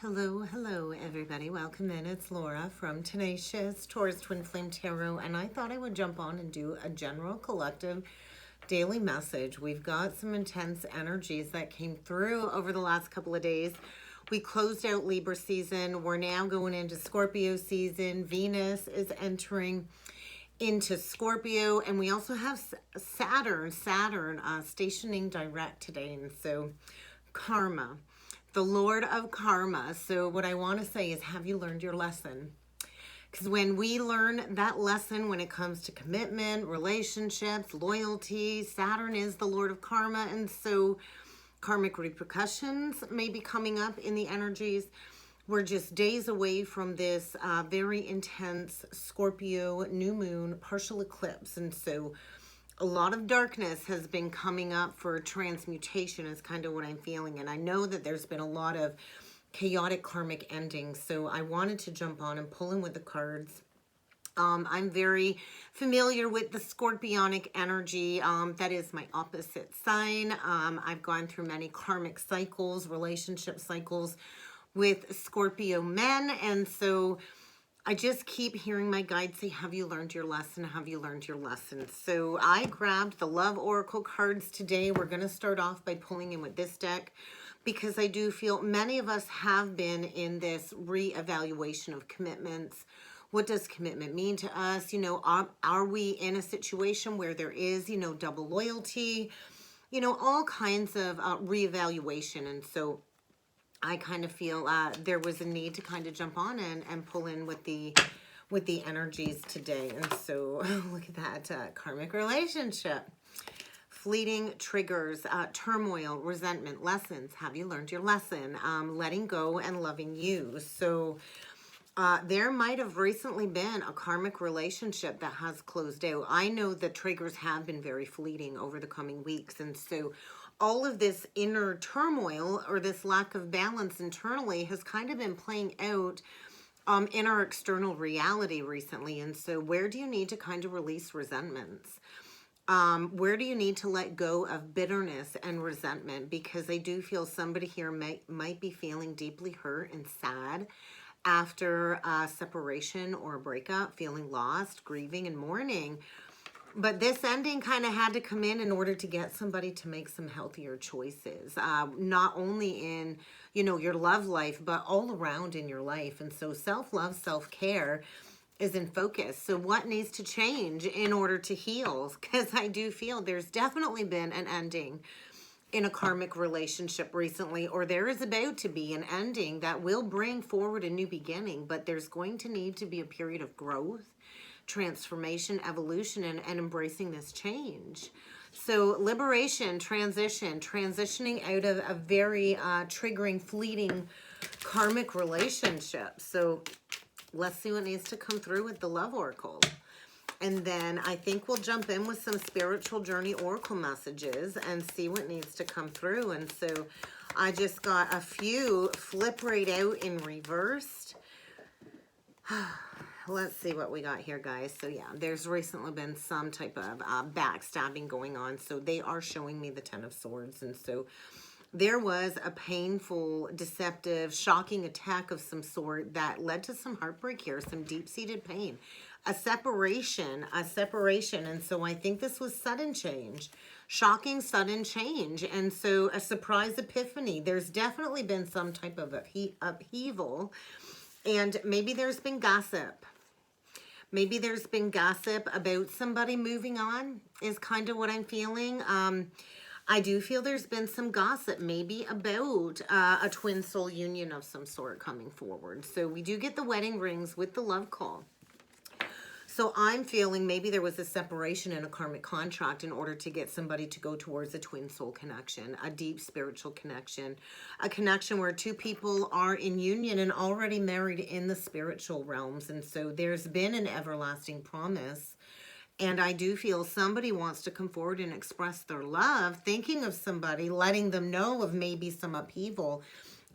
Hello, everybody. Welcome in. It's Laura from Tenacious Taurus Twin Flame Tarot, and I thought I would jump on and do a general collective daily message. We've got some intense energies that came through over the last couple of days. We closed out Libra season. We're now going into Scorpio season. Venus is entering into Scorpio, and we also have Saturn stationing direct today, and so karma, the Lord of Karma. So what I want to say is, have you learned your lesson? Because when we learn that lesson when it comes to commitment, relationships, loyalty, Saturn is the Lord of Karma. And so karmic repercussions may be coming up in the energies. We're just days away from this very intense Scorpio new moon partial eclipse. And so a lot of darkness has been coming up for transmutation is kind of what I'm feeling. And I know that there's been a lot of chaotic karmic endings. So I wanted to jump on and pull in with the cards. I'm very familiar with the scorpionic energy. That is my opposite sign. I've gone through many karmic cycles, relationship cycles with Scorpio men. And so I just keep hearing my guides say, have you learned your lesson? Have you learned your lesson? So I grabbed the Love Oracle cards today. We're going to start off by pulling in with this deck because I do feel many of us have been in this reevaluation of commitments. What does commitment mean to us? You know, are we in a situation where there is, you know, double loyalty, you know, all kinds of reevaluation. And so I kind of feel there was a need to kind of jump on and pull in with the energies today. And so look at that karmic relationship. Fleeting triggers, turmoil, resentment, lessons. Have you learned your lesson? Letting go and loving you. So there might have recently been a karmic relationship that has closed out. I know the triggers have been very fleeting over the coming weeks. And so all of this inner turmoil or this lack of balance internally has kind of been playing out in our external reality recently. And so where do you need to kind of release resentments? Where do you need to let go of bitterness and resentment? Because I do feel somebody here might be feeling deeply hurt and sad after a separation or a breakup, feeling lost, grieving and mourning. But this ending kind of had to come in order to get somebody to make some healthier choices, not only in, you know, your love life, but all around in your life. And so self-love, self-care is in focus. So what needs to change in order to heal? Because I do feel there's definitely been an ending in a karmic relationship recently, or there is about to be an ending that will bring forward a new beginning, but there's going to need to be a period of growth, transformation, evolution, and embracing this change. So liberation, transition, transitioning out of a very triggering, fleeting karmic relationship. So let's see what needs to come through with the Love Oracle. And then I think we'll jump in with some spiritual journey oracle messages and see what needs to come through. And so I just got a few flip right out in reversed. Let's see what we got here, guys. So yeah, there's recently been some type of backstabbing going on. So they are showing me the Ten of Swords. And so there was a painful, deceptive, shocking attack of some sort that led to some heartbreak here, some deep-seated pain, a separation. And so I think this was sudden change, shocking, sudden change. And so a surprise epiphany. There's definitely been some type of upheaval, and maybe there's been gossip. Maybe there's been gossip about somebody moving on is kind of what I'm feeling. I do feel there's been some gossip maybe about a twin soul union of some sort coming forward. So we do get the wedding rings with the love call. So I'm feeling maybe there was a separation in a karmic contract in order to get somebody to go towards a twin soul connection, a deep spiritual connection, a connection where two people are in union and already married in the spiritual realms. And so there's been an everlasting promise. And I do feel somebody wants to come forward and express their love, thinking of somebody, letting them know of maybe some upheaval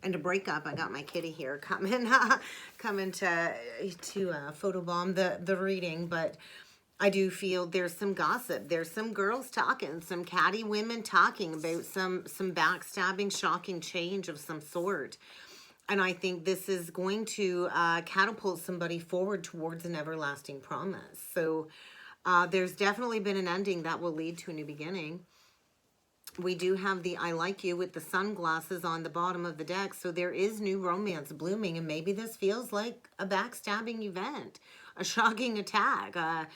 and a breakup. I got my kitty here coming to photobomb the reading, but I do feel there's some gossip. There's some girls talking, some catty women talking about some backstabbing, shocking change of some sort. And I think this is going to catapult somebody forward towards an everlasting promise. So there's definitely been an ending that will lead to a new beginning. We do have the I like you with the sunglasses on the bottom of the deck. So there is new romance blooming. And maybe this feels like a backstabbing event, a shocking attack, a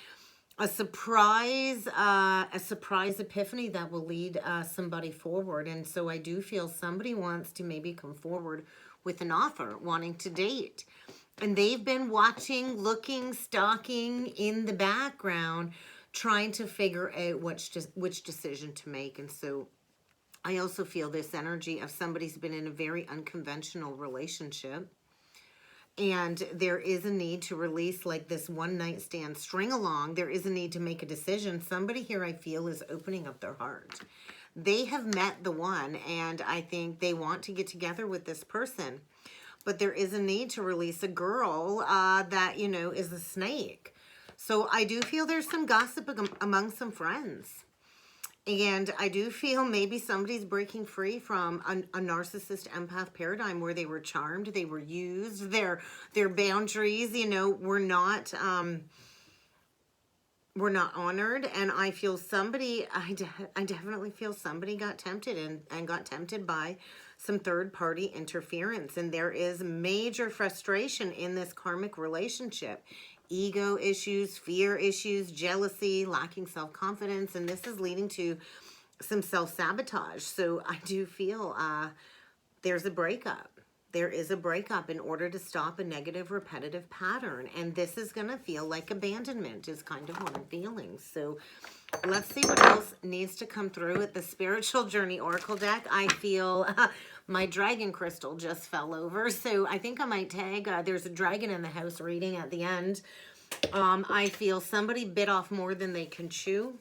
surprise epiphany that will lead somebody forward. And so I do feel somebody wants to maybe come forward with an offer, wanting to date. And they've been watching, looking, stalking in the background, trying to figure out which decision to make. And so I also feel this energy of somebody's been in a very unconventional relationship. And there is a need to release like this one night stand string along. There is a need to make a decision. Somebody here I feel is opening up their heart. They have met the one, and I think they want to get together with this person. But there is a need to release a girl that, you know, is a snake. So I do feel there's some gossip among some friends. And I do feel maybe somebody's breaking free from a narcissist empath paradigm where they were charmed, they were used, their boundaries, you know, were not honored. And I feel somebody, I definitely feel somebody got tempted and got tempted by some third-party interference. And there is major frustration in this karmic relationship. Ego issues, fear issues, jealousy, lacking self-confidence, and this is leading to some self-sabotage. So I do feel there's a breakup. There is a breakup in order to stop a negative, repetitive pattern, and this is going to feel like abandonment is kind of what I'm feeling. So let's see what else needs to come through at the Spiritual Journey Oracle deck. I feel my dragon crystal just fell over, so I think I might tag, there's a dragon in the house reading at the end. I feel somebody bit off more than they can chew,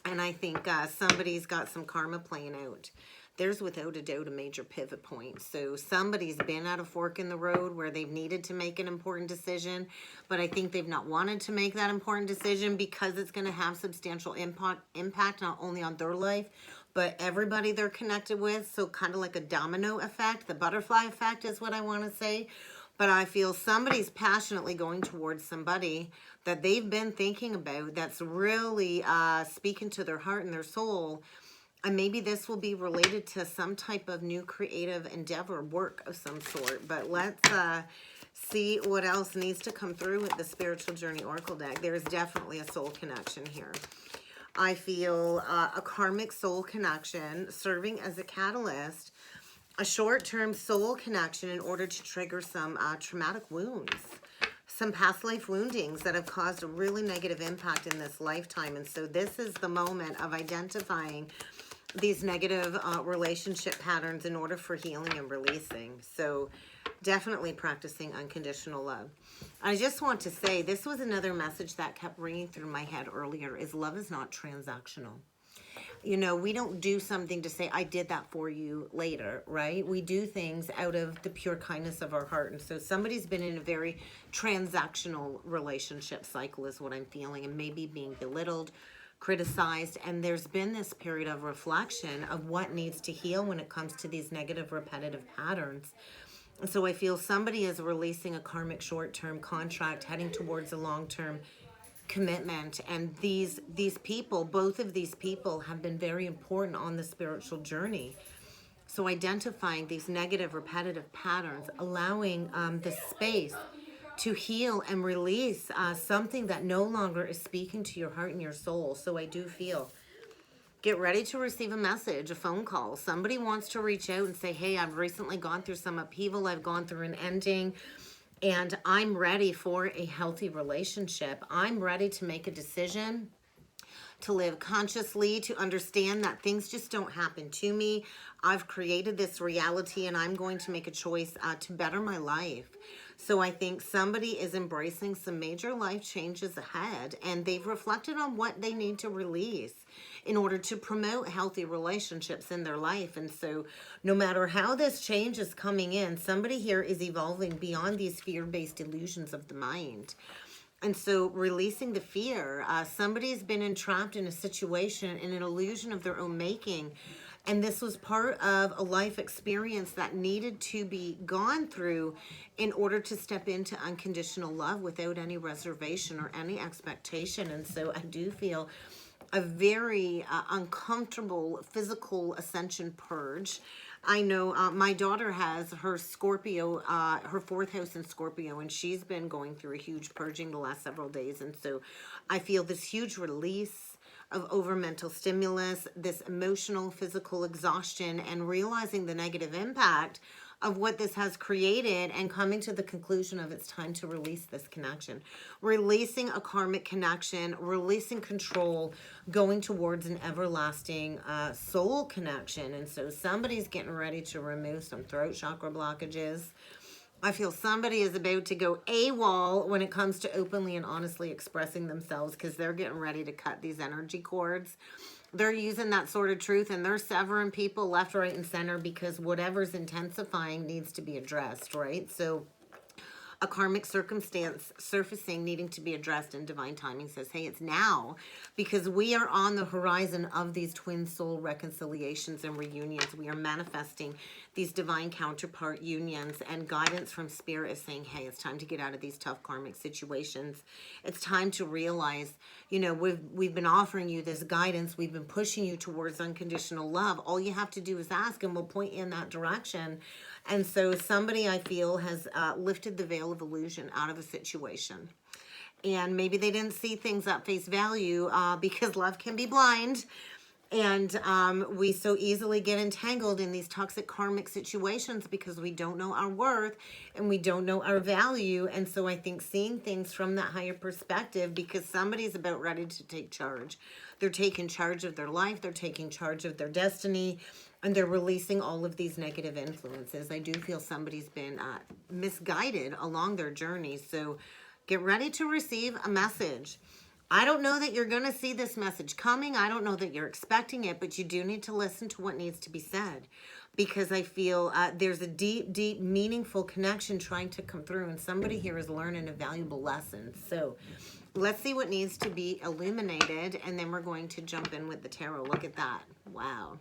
and I think somebody's got some karma playing out. There's without a doubt a major pivot point. So somebody's been at a fork in the road where they've needed to make an important decision, but I think they've not wanted to make that important decision because it's going to have substantial impact not only on their life, but everybody they're connected with. So kind of like a domino effect, the butterfly effect is what I want to say. But I feel somebody's passionately going towards somebody that they've been thinking about that's really speaking to their heart and their soul. And maybe this will be related to some type of new creative endeavor, work of some sort. But let's see what else needs to come through with the Spiritual Journey Oracle deck. There's definitely a soul connection here. I feel a karmic soul connection serving as a catalyst, a short-term soul connection in order to trigger some traumatic wounds, some past life woundings that have caused a really negative impact in this lifetime. And so this is the moment of identifying these negative relationship patterns in order for healing and releasing. So definitely practicing unconditional love. I just want to say, this was another message that kept ringing through my head earlier, is love is not transactional. You know, we don't do something to say, I did that for you later, right? We do things out of the pure kindness of our heart. And so somebody's been in a very transactional relationship cycle is what I'm feeling, and maybe being belittled, criticized, and there's been this period of reflection of what needs to heal when it comes to these negative repetitive patterns. And so I feel somebody is releasing a karmic short-term contract heading towards a long-term commitment, and these people, both of these people, have been very important on the spiritual journey. So identifying these negative repetitive patterns, allowing the space to heal and release something that no longer is speaking to your heart and your soul. So I do feel, get ready to receive a message, a phone call. Somebody wants to reach out and say, hey, I've recently gone through some upheaval. I've gone through an ending, and I'm ready for a healthy relationship. I'm ready to make a decision, to live consciously, to understand that things just don't happen to me. I've created this reality, and I'm going to make a choice to better my life. So I think somebody is embracing some major life changes ahead, and they've reflected on what they need to release in order to promote healthy relationships in their life. And so no matter how this change is coming in, somebody here is evolving beyond these fear-based illusions of the mind. And so releasing the fear, somebody's been entrapped in a situation, in an illusion of their own making, And this was part of a life experience that needed to be gone through in order to step into unconditional love without any reservation or any expectation. And so I do feel a very uncomfortable physical ascension purge. I know my daughter has her Scorpio, her fourth house in Scorpio, and she's been going through a huge purging the last several days. And so I feel this huge release of over mental stimulus, this emotional, physical exhaustion, and realizing the negative impact of what this has created and coming to the conclusion of it's time to release this connection. Releasing a karmic connection, releasing control, going towards an everlasting soul connection. And so somebody's getting ready to remove some throat chakra blockages. I feel somebody is about to go AWOL when it comes to openly and honestly expressing themselves, because they're getting ready to cut these energy cords. They're using that sort of truth and they're severing people left, right, and center because whatever's intensifying needs to be addressed, right? So a karmic circumstance surfacing needing to be addressed, and divine timing says, hey, it's now, because we are on the horizon of these twin soul reconciliations and reunions. We are manifesting these divine counterpart unions, and guidance from spirit is saying, hey, it's time to get out of these tough karmic situations. It's time to realize, you know, we've been offering you this guidance. We've been pushing you towards unconditional love. All you have to do is ask, and we'll point you in that direction. And so somebody, I feel, has lifted the veil of illusion out of a situation. And maybe they didn't see things at face value because love can be blind. And we so easily get entangled in these toxic karmic situations because we don't know our worth and we don't know our value. And so I think seeing things from that higher perspective, because somebody's about ready to take charge. They're taking charge of their life. They're taking charge of their destiny. And they're releasing all of these negative influences. I do feel somebody's been misguided along their journey. So get ready to receive a message. I don't know that you're going to see this message coming. I don't know that you're expecting it, but you do need to listen to what needs to be said, because I feel there's a deep, deep, meaningful connection trying to come through, and somebody here is learning a valuable lesson. So let's see what needs to be illuminated, and then we're going to jump in with the tarot. Look at that. Wow.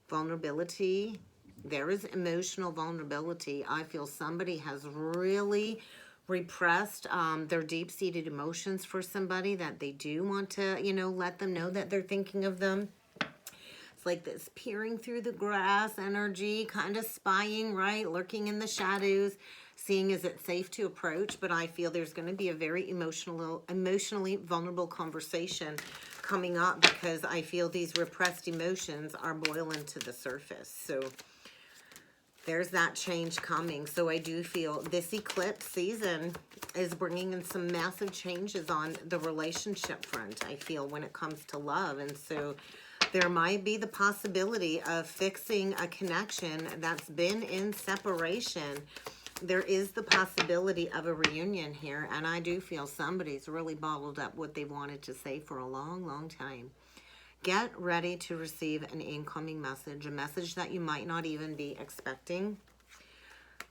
Vulnerability. There is emotional vulnerability. I feel somebody has really repressed their deep-seated emotions for somebody that they do want to, you know, let them know that they're thinking of them. It's like this peering through the grass energy, kind of spying, right? Lurking in the shadows, seeing is it safe to approach. But I feel there's going to be a very emotionally vulnerable conversation coming up, because I feel these repressed emotions are boiling to the surface. So there's that change coming. So I do feel this eclipse season is bringing in some massive changes on the relationship front, I feel, when it comes to love. And so there might be the possibility of fixing a connection that's been in separation. There is the possibility of a reunion here, and I do feel somebody's really bottled up what they wanted to say for a long, long time. Get ready to receive an incoming message, a message that you might not even be expecting.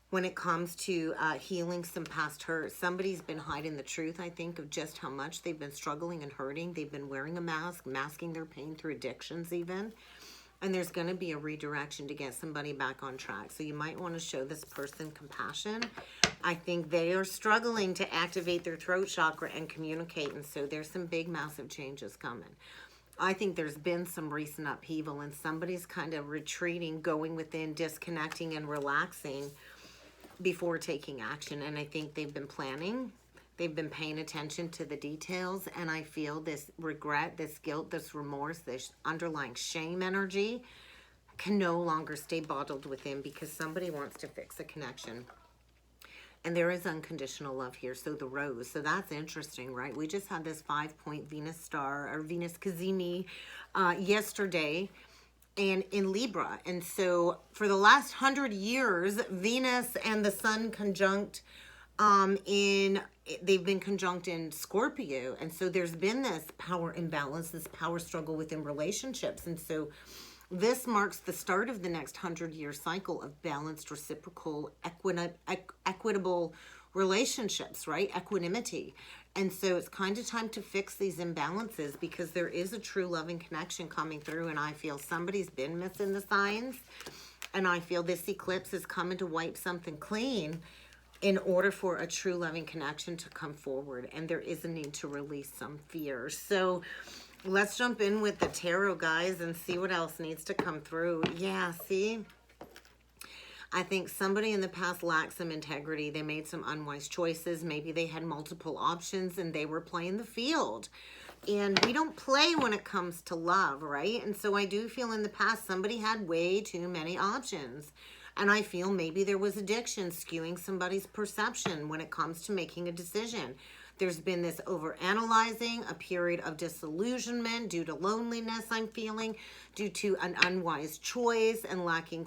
When it comes to healing some past hurt, somebody's been hiding the truth, I think, of just how much they've been struggling and hurting. They've been wearing a mask, masking their pain through addictions even. And there's going to be a redirection to get somebody back on track. So you might want to show this person compassion. I think they are struggling to activate their throat chakra and communicate. And so there's some big, massive changes coming. I think there's been some recent upheaval, and somebody's kind of retreating, going within, disconnecting, and relaxing before taking action. And I think they've been planning. They've been paying attention to the details, and I feel this regret, this guilt, this remorse, this underlying shame energy can no longer stay bottled within, because somebody wants to fix a connection. And there is unconditional love here. So the rose. So that's interesting, right? We just had this 5-point Venus star, or Venus Cazimi, yesterday, and in Libra. And so for the last 100 years, Venus and the Sun conjunct they've been conjunct in Scorpio. And so there's been this power imbalance, this power struggle within relationships. And so this marks the start of the next 100-year cycle of balanced, reciprocal, equitable relationships, right? Equanimity. And so it's kind of time to fix these imbalances, because there is a true loving connection coming through, and I feel somebody's been missing the signs, and I feel this eclipse is coming to wipe something clean in order for a true loving connection to come forward, and there is a need to release some fear. So let's jump in with the tarot, guys, and see what else needs to come through. Yeah, see? I think somebody in the past lacked some integrity. They made some unwise choices. Maybe they had multiple options and they were playing the field. And we don't play when it comes to love, right? And so I do feel in the past somebody had way too many options. And I feel maybe there was addiction skewing somebody's perception when it comes to making a decision. There's been this over-analyzing, a period of disillusionment due to loneliness, I'm feeling, due to an unwise choice and lacking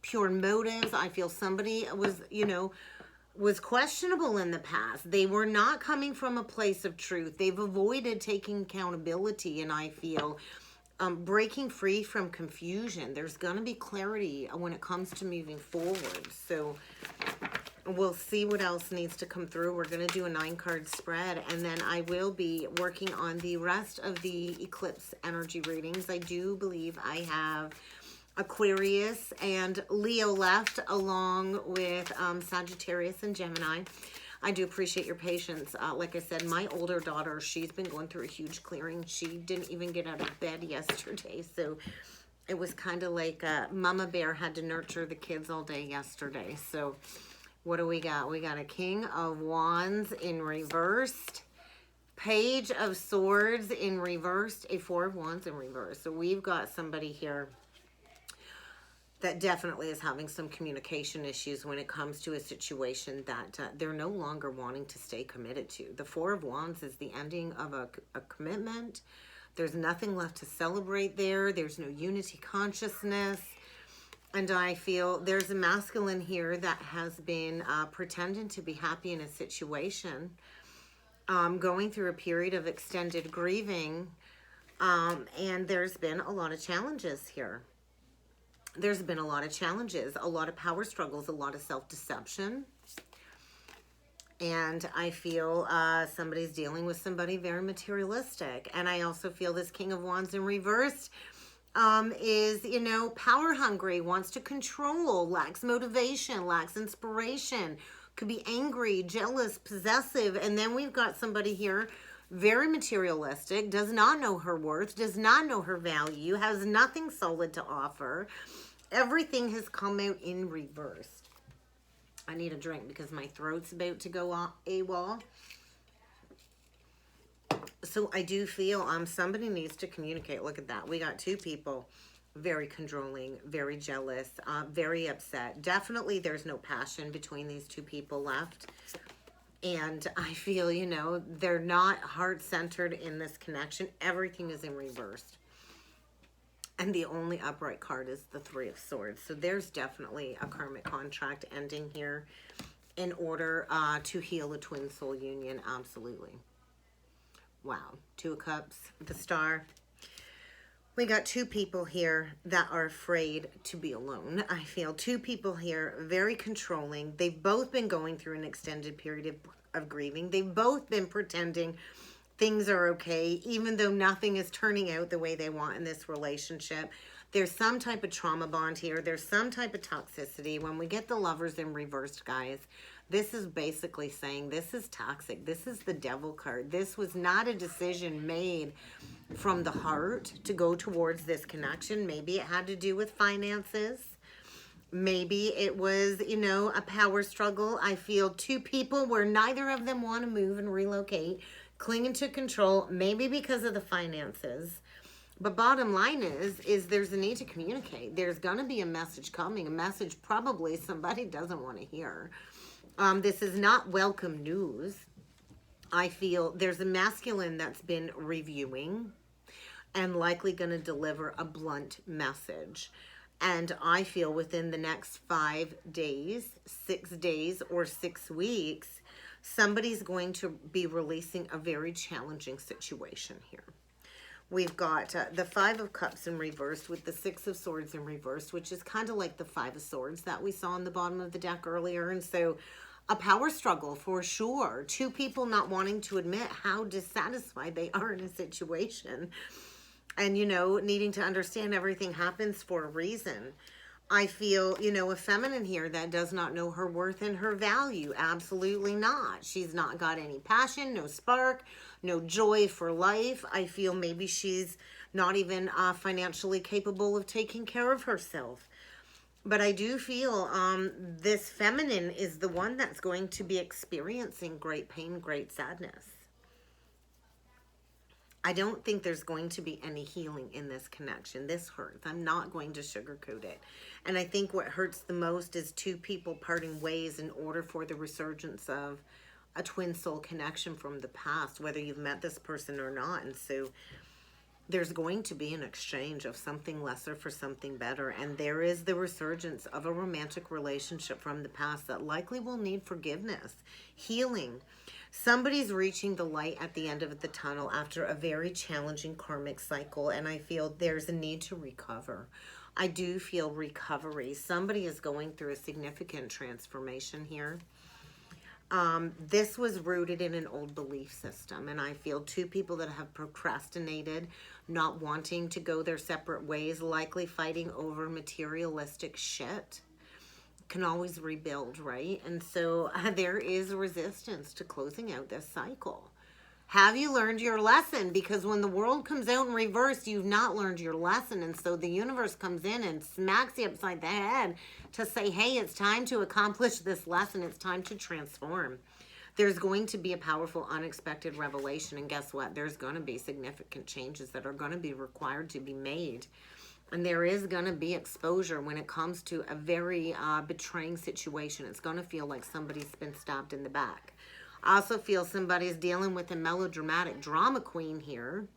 pure motives. I feel somebody was questionable in the past. They were not coming from a place of truth. They've avoided taking accountability, and I feel breaking free from confusion. There's going to be clarity when it comes to moving forward. So we'll see what else needs to come through. We're going to do a 9-card spread, and then I will be working on the rest of the eclipse energy readings. I do believe I have Aquarius and Leo left, along with Sagittarius and Gemini. I do appreciate your patience. Like I said, my older daughter, she's been going through a huge clearing. She didn't even get out of bed yesterday, so it was kind of like Mama Bear had to nurture the kids all day yesterday. So what do we got? We got a King of Wands in reversed, Page of Swords in reversed, a 4 of Wands in reverse. So we've got somebody here that definitely is having some communication issues when it comes to a situation that they're no longer wanting to stay committed to. The 4 of Wands is the ending of a commitment. There's nothing left to celebrate there. There's no unity consciousness. And I feel there's a masculine here that has been pretending to be happy in a situation, going through a period of extended grieving, and there's been a lot of challenges here. There's been a lot of challenges, a lot of power struggles, a lot of self-deception. And I feel somebody's dealing with somebody very materialistic. And I also feel this King of Wands in reverse is, power hungry, wants to control, lacks motivation, lacks inspiration, could be angry, jealous, possessive. And then we've got somebody here very materialistic, does not know her worth, does not know her value, has nothing solid to offer. Everything has come out in reverse. I need a drink because my throat's about to go AWOL. So I do feel somebody needs to communicate. Look at that. We got 2 people, very controlling, very jealous, very upset. Definitely there's no passion between these 2 people left. And I feel, they're not heart-centered in this connection. Everything is in reverse. And the only upright card is the 3 of Swords. So there's definitely a karmic contract ending here in order to heal a twin soul union. Absolutely. Wow. 2 of Cups, the Star. We got 2 people here that are afraid to be alone. I feel 2 people here, very controlling. They've both been going through an extended period of grieving. They've both been pretending things are okay, even though nothing is turning out the way they want in this relationship. There's some type of trauma bond here. There's some type of toxicity. When we get the Lovers in reversed, guys, this is basically saying this is toxic. This is the Devil card. This was not a decision made from the heart to go towards this connection. Maybe it had to do with finances. Maybe it was, a power struggle. I feel 2 people where neither of them want to move and relocate, clinging to control, maybe because of the finances. But bottom line is there's a need to communicate. There's going to be a message coming, a message probably somebody doesn't want to hear. This is not welcome news. I feel there's a masculine that's been reviewing and likely going to deliver a blunt message. And I feel within the next 5 days, 6 days, or 6 weeks, somebody's going to be releasing a very challenging situation here. We've got the Five of Cups in reverse with the Six of Swords in reverse, which is kind of like the Five of Swords that we saw on the bottom of the deck earlier. And so a power struggle for sure. Two people not wanting to admit how dissatisfied they are in a situation. And, you know, needing to understand everything happens for a reason. I feel, you know, a feminine here that does not know her worth and her value. Absolutely not. She's not got any passion, no spark, no joy for life. I feel maybe she's not even financially capable of taking care of herself. But I do feel this feminine is the one that's going to be experiencing great pain, great sadness. I don't think there's going to be any healing in this connection. This hurts. I'm not going to sugarcoat it. And I think what hurts the most is two people parting ways in order for the resurgence of a twin soul connection from the past, whether you've met this person or not. And so there's going to be an exchange of something lesser for something better. And there is the resurgence of a romantic relationship from the past that likely will need forgiveness, healing. Somebody's reaching the light at the end of the tunnel after a very challenging karmic cycle, and I feel there's a need to recover. I do feel recovery. Somebody is going through a significant transformation here. This was rooted in an old belief system, and I feel two people that have procrastinated, not wanting to go their separate ways, likely fighting over materialistic shit, can always rebuild, right? And so there is resistance to closing out this cycle. Have you learned your lesson? Because when the world comes out in reverse, you've not learned your lesson. And so the universe comes in and smacks you upside the head to say, hey, it's time to accomplish this lesson. It's time to transform. There's going to be a powerful, unexpected revelation. And guess what? There's going to be significant changes that are going to be required to be made. And there is going to be exposure when it comes to a very betraying situation. It's going to feel like somebody's been stabbed in the back. I also feel somebody's dealing with a melodramatic drama queen here.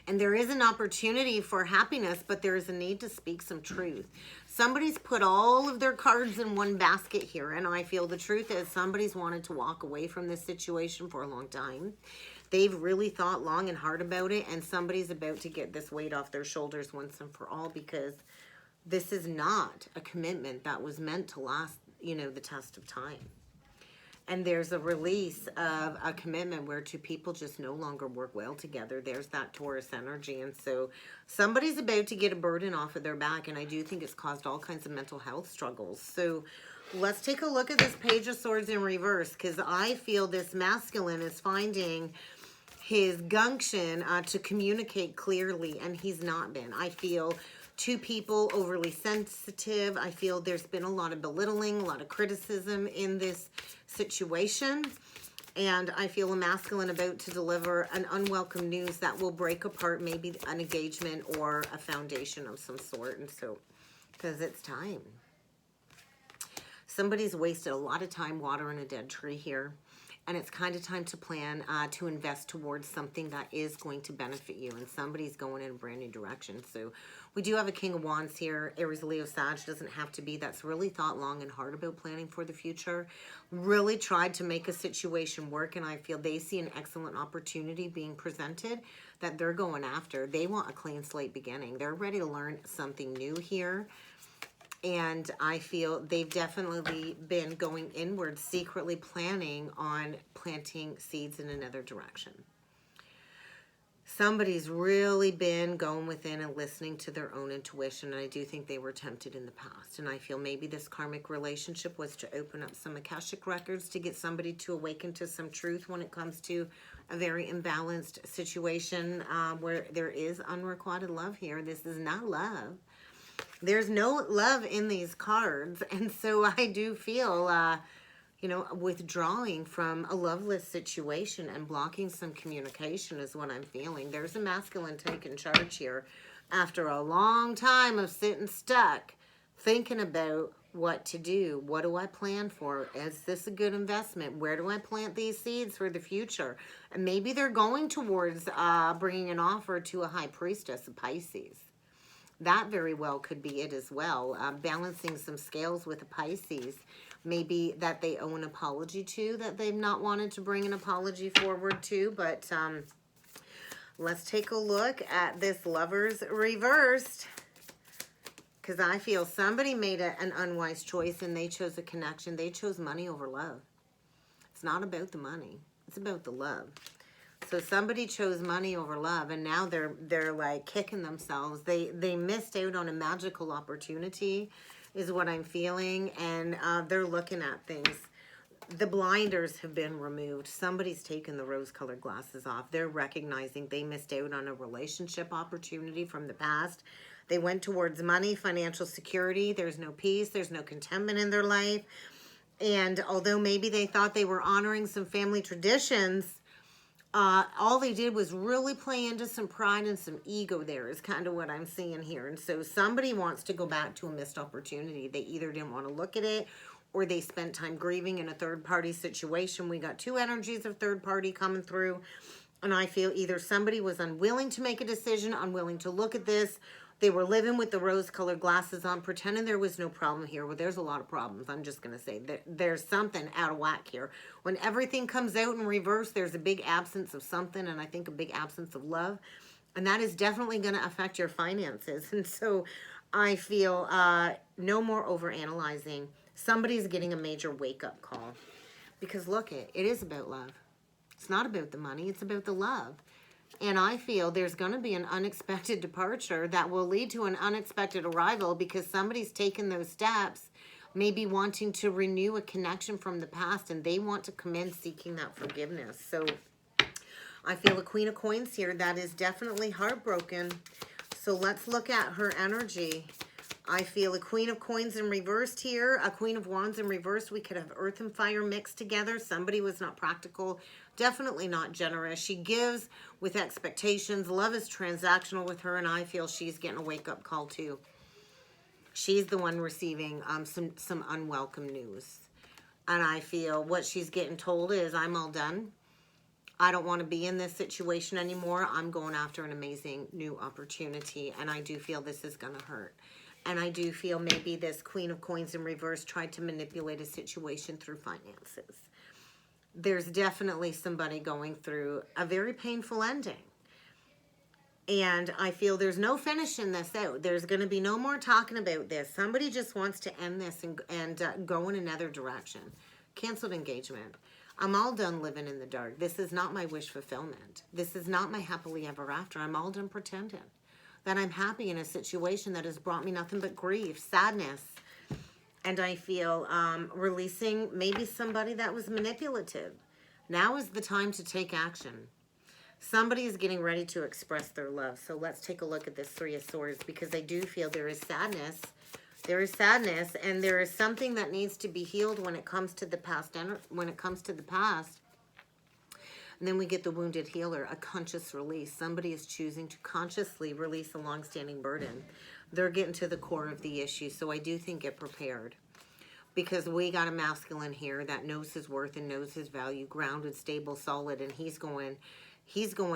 And there is an opportunity for happiness, but there is a need to speak some truth. Somebody's put all of their cards in one basket here. And I feel the truth is somebody's wanted to walk away from this situation for a long time. They've really thought long and hard about it, and somebody's about to get this weight off their shoulders once and for all, because this is not a commitment that was meant to last, you know, the test of time. And there's a release of a commitment where two people just no longer work well together. There's that Taurus energy. And so somebody's about to get a burden off of their back, and I do think it's caused all kinds of mental health struggles. So let's take a look at this Page of Swords in reverse, because I feel this masculine is finding his gumption to communicate clearly, and he's not been. I feel two people overly sensitive. I feel there's been a lot of belittling, a lot of criticism in this situation. And I feel a masculine about to deliver an unwelcome news that will break apart maybe an engagement or a foundation of some sort. And so, because it's time. Somebody's wasted a lot of time watering a dead tree here. And it's kind of time to plan to invest towards something that is going to benefit you. And somebody's going in a brand new direction. So we do have a King of Wands here. Aries, Leo, Sag doesn't have to be. That's really thought long and hard about planning for the future. Really tried to make a situation work. And I feel they see an excellent opportunity being presented that they're going after. They want a clean slate beginning. They're ready to learn something new here. And I feel they've definitely been going inward, secretly planning on planting seeds in another direction. Somebody's really been going within and listening to their own intuition. And I do think they were tempted in the past. And I feel maybe this karmic relationship was to open up some Akashic records to get somebody to awaken to some truth when it comes to a very imbalanced situation where there is unrequited love here. This is not love. There's no love in these cards. And so I do feel, you know, withdrawing from a loveless situation and blocking some communication is what I'm feeling. There's a masculine taking charge here after a long time of sitting stuck, thinking about what to do. What do I plan for? Is this a good investment? Where do I plant these seeds for the future? And maybe they're going towards bringing an offer to a high priestess, a Pisces. That very well could be it as well. Balancing some scales with a Pisces. Maybe that they owe an apology to, that they've not wanted to bring an apology forward to. But Let's take a look at this Lovers reversed. Because I feel somebody made an unwise choice and they chose a connection. They chose money over love. It's not about the money. It's about the love. So somebody chose money over love, and now they're like kicking themselves. They missed out on a magical opportunity, is what I'm feeling, and they're looking at things. The blinders have been removed. Somebody's taken the rose-colored glasses off. They're recognizing they missed out on a relationship opportunity from the past. They went towards money, financial security. There's no peace. There's no contentment in their life. And although maybe they thought they were honoring some family traditions, all they did was really play into some pride and some ego there is kind of what I'm seeing here. And so somebody wants to go back to a missed opportunity. They either didn't want to look at it or they spent time grieving in a third-party situation. We got two energies of third-party coming through. And I feel either somebody was unwilling to make a decision, unwilling to look at this. They were living with the rose-colored glasses on, pretending there was no problem here. Well, there's a lot of problems. I'm just going to say there's something out of whack here. When everything comes out in reverse, there's a big absence of something, and I think a big absence of love. And that is definitely going to affect your finances. And so I feel no more overanalyzing. Somebody's getting a major wake-up call. Because look, it is about love. It's not about the money. It's about the love. And I feel there's going to be an unexpected departure that will lead to an unexpected arrival because somebody's taken those steps, maybe wanting to renew a connection from the past, and they want to come in seeking that forgiveness. So I feel a Queen of Coins here that is definitely heartbroken. So let's look at her energy. I feel a Queen of Coins in reversed here, a Queen of Wands in reversed. We could have Earth and Fire mixed together. Somebody was not practical, definitely not generous. She gives with expectations. Love is transactional with her, and I feel she's getting a wake-up call too. She's the one receiving some unwelcome news. And I feel what she's getting told is, I'm all done. I don't want to be in this situation anymore. I'm going after an amazing new opportunity, and I do feel this is going to hurt. And I do feel maybe this Queen of Coins in reverse tried to manipulate a situation through finances. There's definitely somebody going through a very painful ending. And I feel there's no finishing this out. There's going to be no more talking about this. Somebody just wants to end this and go in another direction. Canceled engagement. I'm all done living in the dark. This is not my wish fulfillment. This is not my happily ever after. I'm all done pretending that I'm happy in a situation that has brought me nothing but grief, sadness. And I feel releasing maybe somebody that was manipulative. Now is the time to take action. Somebody is getting ready to express their love. So let's take a look at this Three of Swords, because I do feel there is sadness. There is sadness, and there is something that needs to be healed when it comes to the past. And then we get the wounded healer, a conscious release. Somebody is choosing to consciously release a long-standing burden. They're getting to the core of the issue. So I do think get prepared, because we got a masculine here that knows his worth and knows his value, grounded, stable, solid, and he's going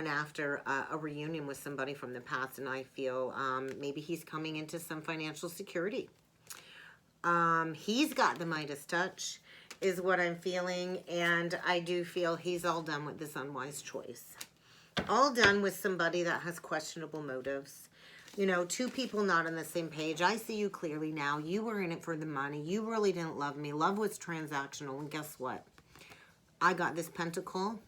after a reunion with somebody from the past. And I feel maybe he's coming into some financial security. He's got the Midas touch, is what I'm feeling, and I do feel he's all done with this unwise choice. All done with somebody that has questionable motives. You know, two people not on the same page. I see you clearly now. You were in it for the money. You really didn't love me. Love was transactional, and guess what? I got this pentacle,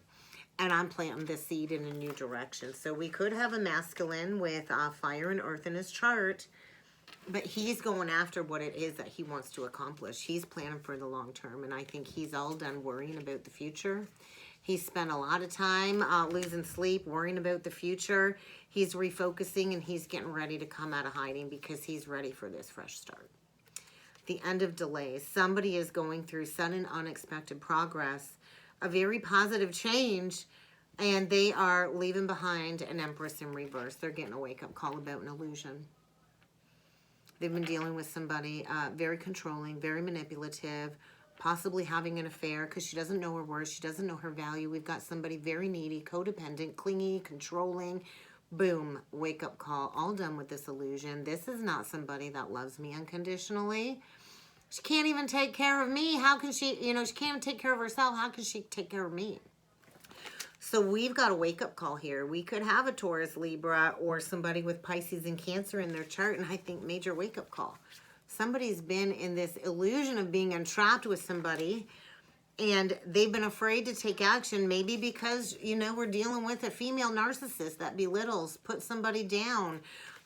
and I'm planting this seed in a new direction. So we could have a masculine with fire and earth in his chart, but he's going after what it is that he wants to accomplish. He's planning for the long term, and I think he's all done worrying about the future. He's spent a lot of time losing sleep, worrying about the future. He's refocusing, and he's getting ready to come out of hiding because he's ready for this fresh start. The end of delays. Somebody is going through sudden, unexpected progress, a very positive change, and they are leaving behind an Empress in reverse. They're getting a wake-up call about an illusion. They've been dealing with somebody very controlling, very manipulative, possibly having an affair because she doesn't know her worth. She doesn't know her value. We've got somebody very needy, codependent, clingy, controlling. Boom, wake-up call. All done with this illusion. This is not somebody that loves me unconditionally. She can't even take care of me. How can she, she can't even take care of herself. How can she take care of me? So we've got a wake-up call here. We could have a Taurus, Libra, or somebody with Pisces and Cancer in their chart, and I think major wake-up call. Somebody's been in this illusion of being entrapped with somebody, and they've been afraid to take action, maybe because, you know, we're dealing with a female narcissist that belittles, puts somebody down,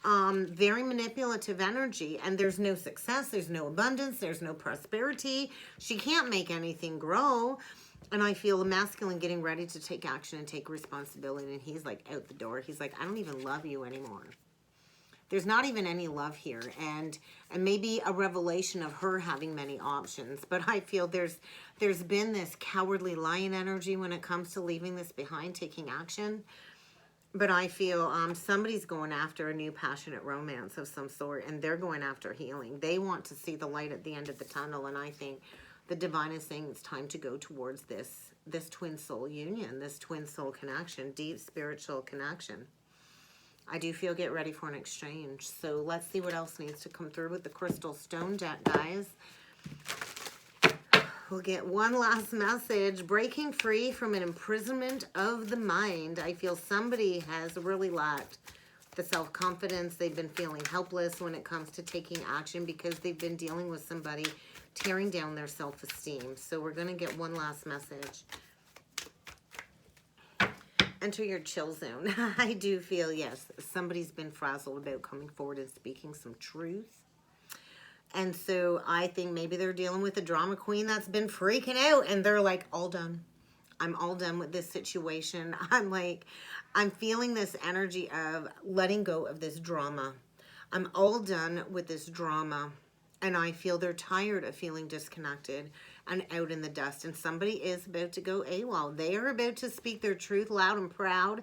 very manipulative energy, and there's no success, there's no abundance, there's no prosperity. She can't make anything grow. And I feel the masculine getting ready to take action and take responsibility, and he's like out the door. He's like, I don't even love you anymore. There's not even any love here, and maybe a revelation of her having many options. But I feel there's been this cowardly lion energy when it comes to leaving this behind, taking action. But I feel somebody's going after a new passionate romance of some sort, and they're going after healing. They want to see the light at the end of the tunnel, and I think the divine is saying it's time to go towards this twin soul union, this twin soul connection, deep spiritual connection. I do feel get ready for an exchange. So let's see what else needs to come through with the crystal stone deck, guys. We'll get one last message. Breaking free from an imprisonment of the mind. I feel somebody has really lacked the self-confidence. They've been feeling helpless when it comes to taking action because they've been dealing with somebody tearing down their self-esteem. So we're going to get one last message. Enter your chill zone. I do feel, yes, somebody's been frazzled about coming forward and speaking some truth. And so I think maybe they're dealing with a drama queen that's been freaking out, and they're like, all done. I'm all done with this situation. I'm feeling this energy of letting go of this drama. I'm all done with this drama. And I feel they're tired of feeling disconnected and out in the dust. And somebody is about to go AWOL. They are about to speak their truth loud and proud.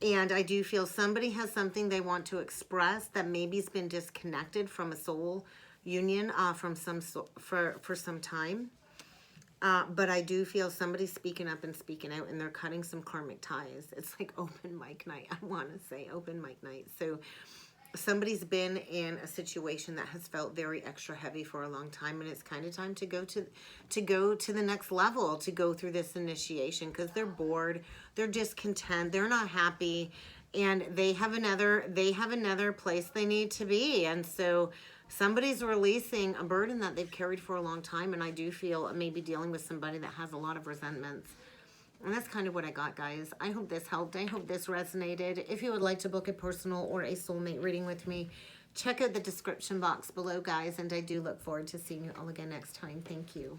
And I do feel somebody has something they want to express that maybe's been disconnected from a soul union for some time. But I do feel somebody's speaking up and speaking out, and they're cutting some karmic ties. It's like open mic night. I want to say open mic night. So somebody's been in a situation that has felt very extra heavy for a long time, and it's kind of time to go to the next level, to go through this initiation, because they're bored, they're discontent, they're not happy, and they have another place they need to be. And so somebody's releasing a burden that they've carried for a long time, and I do feel maybe dealing with somebody that has a lot of resentments. And that's kind of what I got, guys. I hope this helped. I hope this resonated. If you would like to book a personal or a soulmate reading with me, check out the description box below, guys. And I do look forward to seeing you all again next time. Thank you.